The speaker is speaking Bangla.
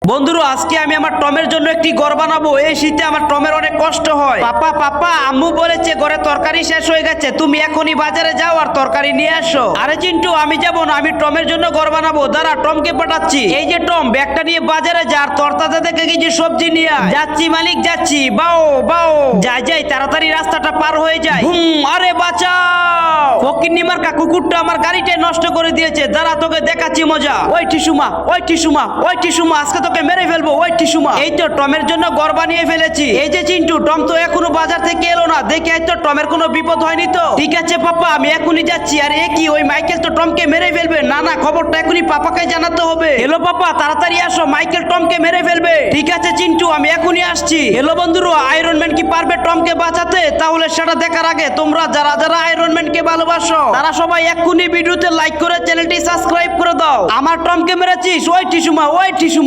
বন্ধুরা আজকে আমি আমার টমের জন্য একটি ঘর বানাবো। এই শীতে আমার টমের অনেক কষ্ট হয়। পাপা পাপা আম্মু বলেছে ঘরে তরকারি শেষ হয়ে গেছে, তুমি এখনই বাজারে যাও আর তরকারি নিয়ে আসো। আরে চিন্টু আমি যাবো না, আমি টমের জন্য ঘর বানাবো। দাঁড়া টমকে পাঠাচ্ছি। এই যে টম, ব্যাগটা নিয়ে বাজারে যা আর তরতাজা থেকে কিছু সবজি নিয়ে আয়। যাচ্ছি মালিক যাচ্ছি। বাও বাও যাই যাই, তাড়াতাড়ি রাস্তাটা পার হয়ে যায়। আরে বাঁচাও, ফকিন্নিমার কুকুরটা আমার গাড়িটাই নষ্ট করে দিয়েছে। দাঁড়া তোকে দেখাচ্ছি মজা। ওই টিসুমা ওই টিসুমা ওই টিসুমা, আজকে তোকে মেরে ফেলবো। ওই টিসুমা, এই তো টমের জন্য ঘর বানিয়ে ফেলেছি। এই যে চিন্টু, টম তো এখনো বাজার থেকে এলো না। দেখে এই তো টমের কোনো বিপদ হয়নি তো? ঠিক আছে পাপা, আমি এখনই যাচ্ছি। আর এ কি, ওই মাইকেল তো টমকে মেরে ফেলবে। না না, খবরটা এখনই পাপাকে জানাতে হবে। এলো পাপা, তাড়াতাড়ি আসো, মাইকেল টমকে মেরে ফেলবে। ঠিক আছে চিন্টু, আমি এখনই আসছি। এলো বন্ধুরা, আয়রন ম্যান কি পারবে টমকে বাঁচাতে? তাহলে সেটা দেখার আগে তোমরা যারা যারা আয়রন ম্যানকে ভালোবাসো তারা সবাই এক্ষুনি ভিডিওতে লাইক করে চ্যানেলটি সাবস্ক্রাইব করে দাও। আমার টমকে মেরেছিস? ওই টিসুমা ওই টিসুমা।